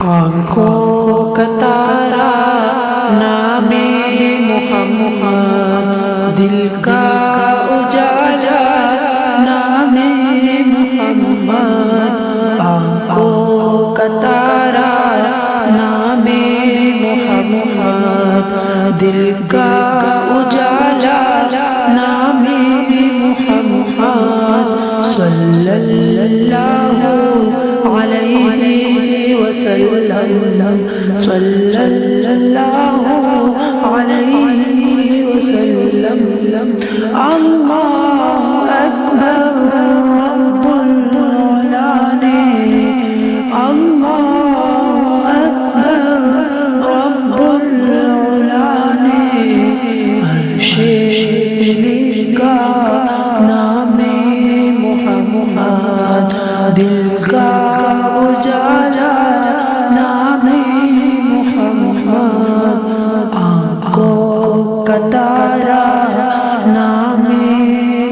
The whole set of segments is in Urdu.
آنکھوں کا تارا نام محمد، دل کا اجالا نام محمد، آنکھوں کا تارا نام محمد، دل کا اجالا نام محمد، صلی اللہ علیہ وسلم، صلی اللہ علیہ وسلم، اللہ اکبر رب العالمین، اللہ اکبر رب العالمین، عرش شریف کا نام محمد، دل کا اجالا نام محمد، آنکھوں کا تارا نام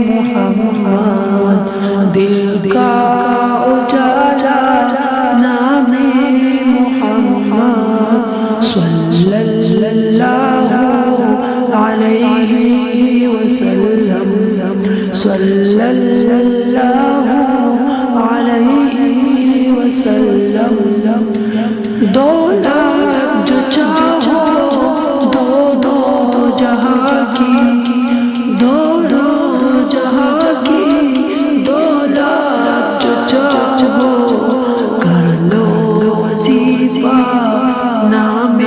محمد، دل کا اجالا نام محمد، صلی اللہ علیہ وسلم، صلی اللہ علیہ وسلم، دو لاکھ جو چاہو دو جہاں کی، دو جہاں کی، 2 لاکھ جو چاہو کر لو وظیفہ نام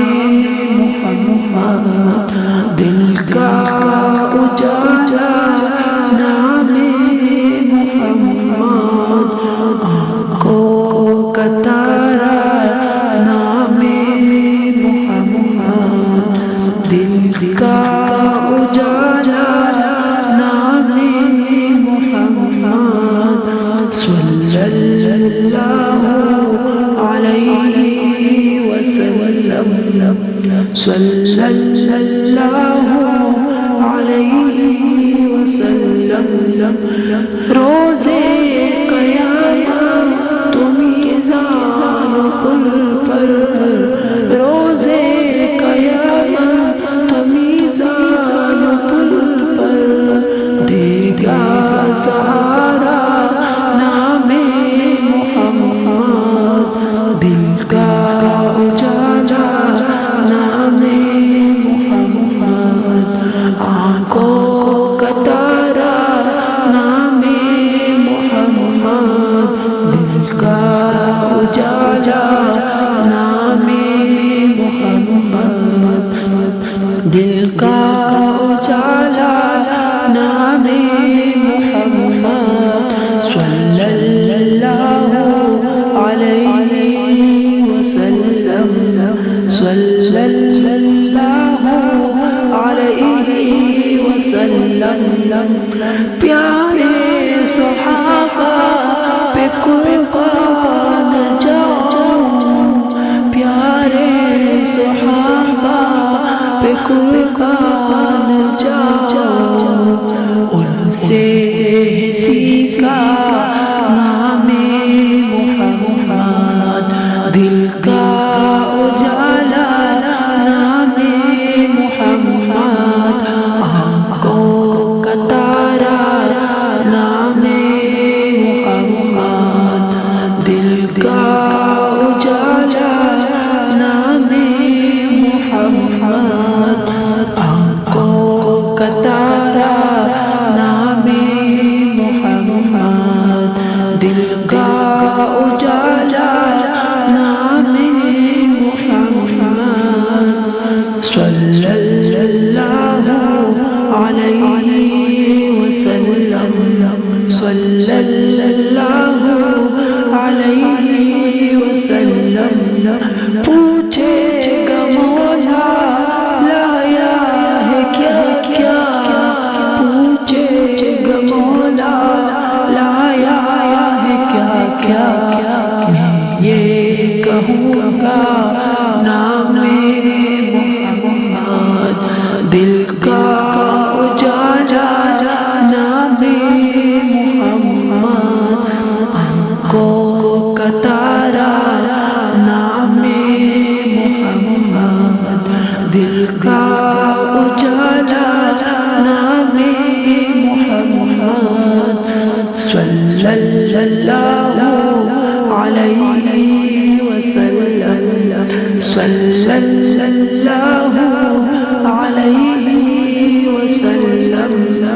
محمد، دل کا اجالا نام محمد، آنکھوں کا تارا نام محمد، دل کا اجالا نام محمد، صلی اللہ علیہ وسلم، صلی اللہ علیہ وسلم، روزے قیامت تم میزان کل پر، روزے قیامت تم میزان کل پر، دے گا سہارا نام محمد، دل کا اجالا نام محمد، آنکھوں کا تارا نام محمد، دل کا اجالا نام محمد، دل کا اجالا نام محمد، صلی اللہ علیہ وسلم، صلی اللہ علیہ وسلم، پیارے صحابہ پہ قربان جاؤ، پیارے صحابہ پہ قربان جاؤ، ان سے سیکھا نام محمد، دل کا اجالا نام محمد، آنکھوں کا تارا نام محمد، دل کا اجالا نام محمد، آنکھوں کا تارا نام محمد، دل کا اجالا نام محمد، صلی اللہ علیہ وسلم، صلی اللہ علیہ وسلم، پوچھے گا مولا لایا ہے کیا کیا، پوچھے گا مولا لایا ہے کیا کیا، میں یہ کہوں گا نام محمد، دل کا اجالا نام محمد، آنکھوں کا تارا نام علیہ وسلم صلی اللہ علیہ وسلم